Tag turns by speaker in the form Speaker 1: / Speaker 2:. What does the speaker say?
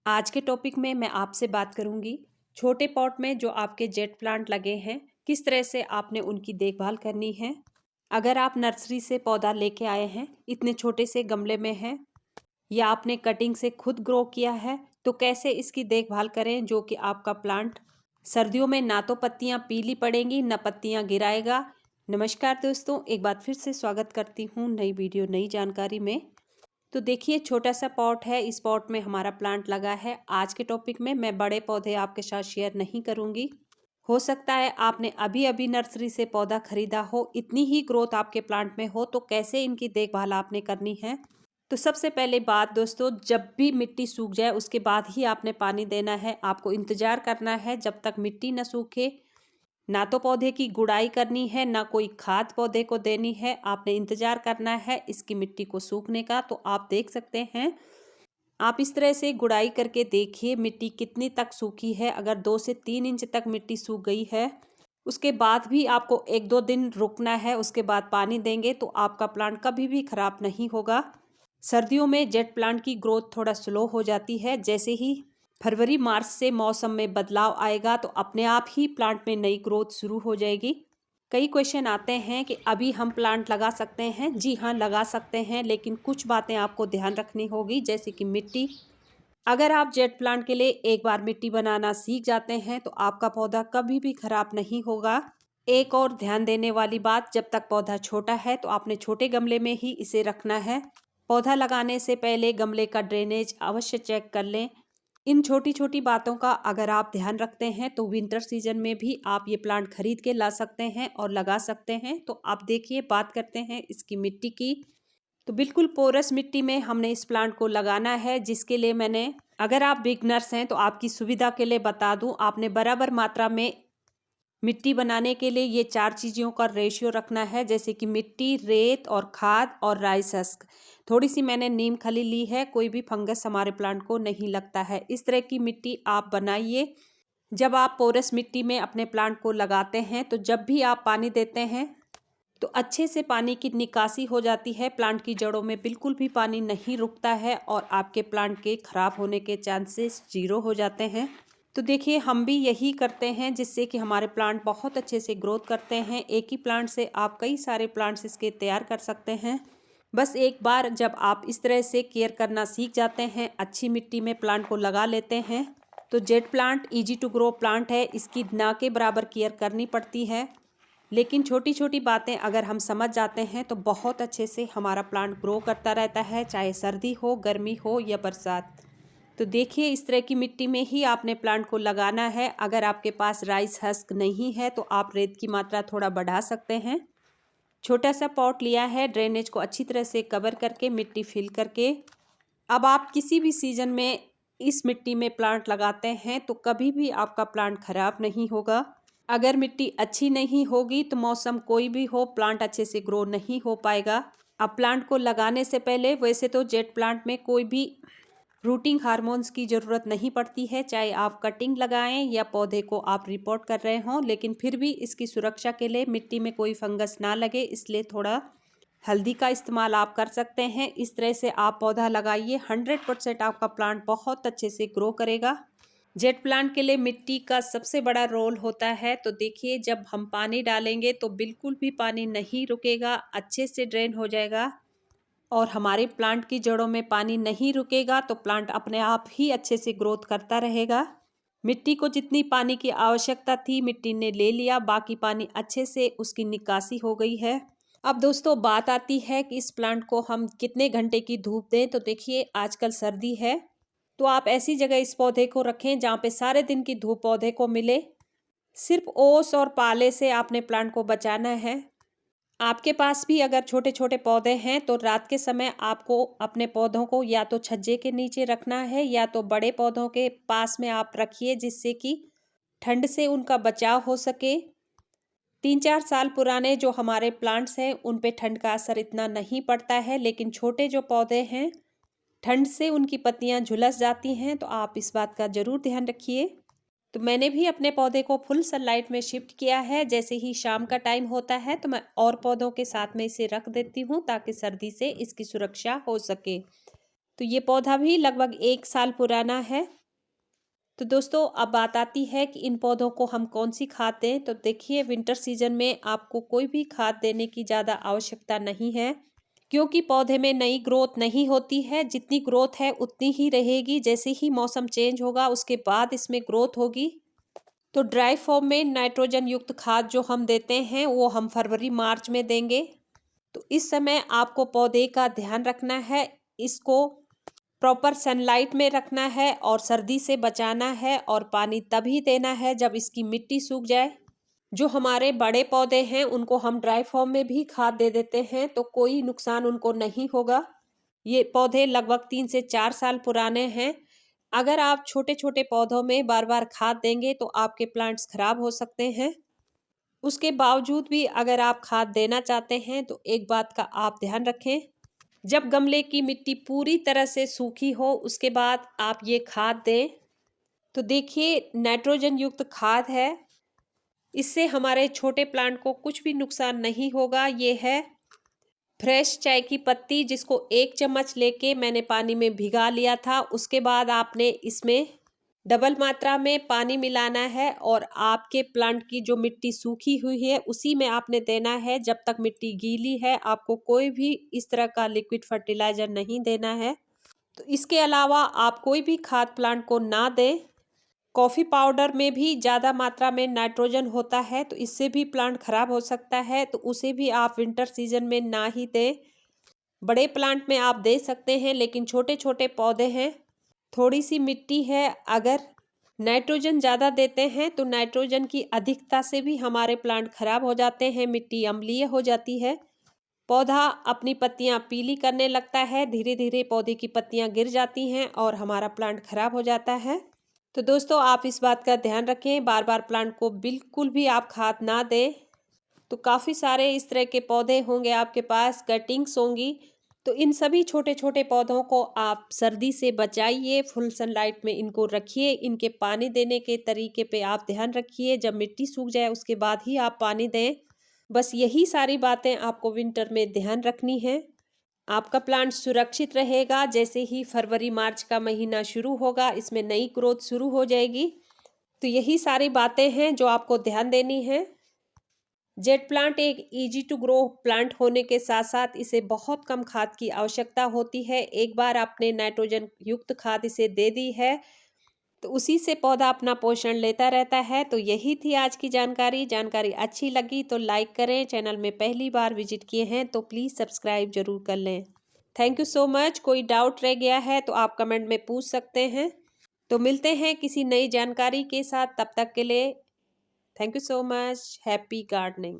Speaker 1: आज के टॉपिक में मैं आपसे बात करूंगी छोटे पॉट में जो आपके जेट प्लांट लगे हैं किस तरह से आपने उनकी देखभाल करनी है। अगर आप नर्सरी से पौधा लेके आए हैं, इतने छोटे से गमले में है या आपने कटिंग से खुद ग्रो किया है, तो कैसे इसकी देखभाल करें जो कि आपका प्लांट सर्दियों में ना तो पत्तियां पीली पड़ेंगी ना पत्तियां गिराएगा। नमस्कार दोस्तों, एक बार फिर से स्वागत करती हूँ नई वीडियो नई जानकारी में। तो देखिए, छोटा सा पॉट है, इस पॉट में हमारा प्लांट लगा है। आज के टॉपिक में मैं बड़े पौधे आपके साथ शेयर नहीं करूंगी। हो सकता है आपने अभी अभी नर्सरी से पौधा खरीदा हो, इतनी ही ग्रोथ आपके प्लांट में हो, तो कैसे इनकी देखभाल आपने करनी है। तो सबसे पहले बात दोस्तों, जब भी मिट्टी सूख जाए उसके बाद ही आपने पानी देना है। आपको इंतजार करना है जब तक मिट्टी न सूखे। ना तो पौधे की गुड़ाई करनी है, ना कोई खाद पौधे को देनी है। आपने इंतजार करना है इसकी मिट्टी को सूखने का। तो आप देख सकते हैं, आप इस तरह से गुड़ाई करके देखिए मिट्टी कितनी तक सूखी है। अगर 2 से 3 इंच तक मिट्टी सूख गई है, उसके बाद भी आपको 1-2 दिन रुकना है, उसके बाद पानी देंगे तो आपका प्लांट कभी भी खराब नहीं होगा। सर्दियों में जेट प्लांट की ग्रोथ थोड़ा स्लो हो जाती है। जैसे ही फरवरी मार्च से मौसम में बदलाव आएगा तो अपने आप ही प्लांट में नई ग्रोथ शुरू हो जाएगी। कई क्वेश्चन आते हैं कि अभी हम प्लांट लगा सकते हैं। जी हाँ, लगा सकते हैं, लेकिन कुछ बातें आपको ध्यान रखनी होगी, जैसे कि मिट्टी। अगर आप जेट प्लांट के लिए एक बार मिट्टी बनाना सीख जाते हैं तो आपका पौधा कभी भी खराब नहीं होगा। एक और ध्यान देने वाली बात, जब तक पौधा छोटा है तो आपने छोटे गमले में ही इसे रखना है। पौधा लगाने से पहले गमले का ड्रेनेज अवश्य चेक कर लें। इन छोटी छोटी बातों का अगर आप ध्यान रखते हैं तो विंटर सीजन में भी आप ये प्लांट खरीद के ला सकते हैं और लगा सकते हैं। तो आप देखिए, बात करते हैं इसकी मिट्टी की। तो बिल्कुल पोरस मिट्टी में हमने इस प्लांट को लगाना है, जिसके लिए मैंने, अगर आप बिगनर्स हैं तो आपकी सुविधा के लिए बता दूं, आपने बराबर मात्रा में मिट्टी बनाने के लिए ये 4 चीज़ों का रेशियो रखना है, जैसे कि मिट्टी, रेत और खाद और राइस हस्क। थोड़ी सी मैंने नीम खली ली है, कोई भी फंगस हमारे प्लांट को नहीं लगता है। इस तरह की मिट्टी आप बनाइए। जब आप पोरस मिट्टी में अपने प्लांट को लगाते हैं तो जब भी आप पानी देते हैं तो अच्छे से पानी की निकासी हो जाती है। प्लांट की जड़ों में बिल्कुल भी पानी नहीं रुकता है और आपके प्लांट के खराब होने के चांसेस 0 हो जाते हैं। तो देखिए, हम भी यही करते हैं, जिससे कि हमारे प्लांट बहुत अच्छे से ग्रोथ करते हैं। एक ही प्लांट से आप कई सारे प्लांट्स इसके तैयार कर सकते हैं। बस एक बार जब आप इस तरह से केयर करना सीख जाते हैं, अच्छी मिट्टी में प्लांट को लगा लेते हैं, तो jade plant easy to grow plant है। इसकी ना के बराबर केयर करनी पड़ती है, लेकिन छोटी छोटी बातें अगर हम समझ जाते हैं तो बहुत अच्छे से हमारा प्लांट ग्रो करता रहता है, चाहे सर्दी हो, गर्मी हो या बरसात। तो देखिए, इस तरह की मिट्टी में ही आपने प्लांट को लगाना है। अगर आपके पास राइस हस्क नहीं है तो आप रेत की मात्रा थोड़ा बढ़ा सकते हैं। छोटा सा पॉट लिया है, ड्रेनेज को अच्छी तरह से कवर करके, मिट्टी फिल करके। अब आप किसी भी सीजन में इस मिट्टी में प्लांट लगाते हैं तो कभी भी आपका प्लांट खराब नहीं होगा। अगर मिट्टी अच्छी नहीं होगी तो मौसम कोई भी हो, प्लांट अच्छे से ग्रो नहीं हो पाएगा। अब प्लांट को लगाने से पहले, वैसे तो जेट प्लांट में कोई भी रूटिंग हार्मोन्स की ज़रूरत नहीं पड़ती है, चाहे आप कटिंग लगाएं या पौधे को आप रिपोर्ट कर रहे हों, लेकिन फिर भी इसकी सुरक्षा के लिए मिट्टी में कोई फंगस ना लगे, इसलिए थोड़ा हल्दी का इस्तेमाल आप कर सकते हैं। इस तरह से आप पौधा लगाइए, 100% आपका प्लांट बहुत अच्छे से ग्रो करेगा। जेट प्लांट के लिए मिट्टी का सबसे बड़ा रोल होता है। तो देखिए, जब हम पानी डालेंगे तो बिल्कुल भी पानी नहीं रुकेगा, अच्छे से ड्रेन हो जाएगा और हमारे प्लांट की जड़ों में पानी नहीं रुकेगा तो प्लांट अपने आप ही अच्छे से ग्रोथ करता रहेगा। मिट्टी को जितनी पानी की आवश्यकता थी मिट्टी ने ले लिया, बाकी पानी अच्छे से उसकी निकासी हो गई है। अब दोस्तों, बात आती है कि इस प्लांट को हम कितने घंटे की धूप दें। तो देखिए, आजकल सर्दी है, तो आप ऐसी जगह इस पौधे को रखें जहाँ पे सारे दिन की धूप पौधे को मिले। सिर्फ ओस और पाले से आपने प्लांट को बचाना है। आपके पास भी अगर छोटे छोटे पौधे हैं तो रात के समय आपको अपने पौधों को या तो छज्जे के नीचे रखना है या तो बड़े पौधों के पास में आप रखिए, जिससे कि ठंड से उनका बचाव हो सके। 3-4 साल पुराने जो हमारे प्लांट्स हैं उन पे ठंड का असर इतना नहीं पड़ता है, लेकिन छोटे जो पौधे हैं ठंड से उनकी पत्तियां झुलस जाती हैं, तो आप इस बात का ज़रूर ध्यान रखिए। तो मैंने भी अपने पौधे को फुल सनलाइट में शिफ्ट किया है। जैसे ही शाम का टाइम होता है तो मैं और पौधों के साथ में इसे रख देती हूँ, ताकि सर्दी से इसकी सुरक्षा हो सके। तो ये पौधा भी लगभग 1 साल पुराना है। तो दोस्तों अब बात आती है कि इन पौधों को हम कौन सी खाद दें। तो देखिए, विंटर सीजन में आपको कोई भी खाद देने की ज़्यादा आवश्यकता नहीं है, क्योंकि पौधे में नई ग्रोथ नहीं होती है। जितनी ग्रोथ है उतनी ही रहेगी। जैसे ही मौसम चेंज होगा उसके बाद इसमें ग्रोथ होगी। तो ड्राई फॉर्म में नाइट्रोजन युक्त खाद जो हम देते हैं वो हम फरवरी मार्च में देंगे। तो इस समय आपको पौधे का ध्यान रखना है, इसको प्रॉपर सनलाइट में रखना है और सर्दी से बचाना है, और पानी तभी देना है जब इसकी मिट्टी सूख जाए। जो हमारे बड़े पौधे हैं उनको हम ड्राई फॉर्म में भी खाद दे देते हैं, तो कोई नुकसान उनको नहीं होगा। ये पौधे लगभग 3 से 4 साल पुराने हैं। अगर आप छोटे छोटे पौधों में बार बार खाद देंगे तो आपके प्लांट्स खराब हो सकते हैं। उसके बावजूद भी अगर आप खाद देना चाहते हैं तो एक बात का आप ध्यान रखें, जब गमले की मिट्टी पूरी तरह से सूखी हो उसके बाद आप ये खाद दें। तो देखिए, नाइट्रोजन युक्त खाद है, इससे हमारे छोटे प्लांट को कुछ भी नुकसान नहीं होगा। ये है फ्रेश चाय की पत्ती, जिसको 1 चम्मच लेके मैंने पानी में भिगा लिया था। उसके बाद आपने इसमें डबल मात्रा में पानी मिलाना है और आपके प्लांट की जो मिट्टी सूखी हुई है उसी में आपने देना है। जब तक मिट्टी गीली है आपको कोई भी इस तरह का लिक्विड फर्टिलाइजर नहीं देना है। तो इसके अलावा आप कोई भी खाद प्लांट को ना दें। कॉफ़ी पाउडर में भी ज़्यादा मात्रा में नाइट्रोजन होता है, तो इससे भी प्लांट खराब हो सकता है, तो उसे भी आप विंटर सीजन में ना ही दें। बड़े प्लांट में आप दे सकते हैं, लेकिन छोटे छोटे पौधे हैं, थोड़ी सी मिट्टी है, अगर नाइट्रोजन ज़्यादा देते हैं तो नाइट्रोजन की अधिकता से भी हमारे प्लांट खराब हो जाते हैं, मिट्टी अम्लीय हो जाती है, पौधा अपनी पत्तियां पीली करने लगता है, धीरे धीरे पौधे की पत्तियां गिर जाती हैं और हमारा प्लांट खराब हो जाता है। तो दोस्तों आप इस बात का ध्यान रखें, बार बार प्लांट को बिल्कुल भी आप खाद ना दें। तो काफ़ी सारे इस तरह के पौधे होंगे आपके पास, कटिंग्स होंगी, तो इन सभी छोटे छोटे पौधों को आप सर्दी से बचाइए, फुल सनलाइट में इनको रखिए। इनके पानी देने के तरीके पे आप ध्यान रखिए, जब मिट्टी सूख जाए उसके बाद ही आप पानी दें। बस यही सारी बातें आपको विंटर में ध्यान रखनी है। आपका प्लांट सुरक्षित रहेगा। जैसे ही फरवरी मार्च का महीना शुरू होगा इसमें नई ग्रोथ शुरू हो जाएगी। तो यही सारी बातें हैं जो आपको ध्यान देनी है। जेट प्लांट एक इजी टू ग्रो प्लांट होने के साथ साथ इसे बहुत कम खाद की आवश्यकता होती है। एक बार आपने नाइट्रोजन युक्त खाद इसे दे दी है तो उसी से पौधा अपना पोषण लेता रहता है। तो यही थी आज की जानकारी अच्छी लगी तो लाइक करें, चैनल में पहली बार विजिट किए हैं तो प्लीज़ सब्सक्राइब जरूर कर लें। Thank you so much. कोई डाउट रह गया है तो आप कमेंट में पूछ सकते हैं। तो मिलते हैं किसी नई जानकारी के साथ, तब तक के लिए thank you so much. Happy gardening.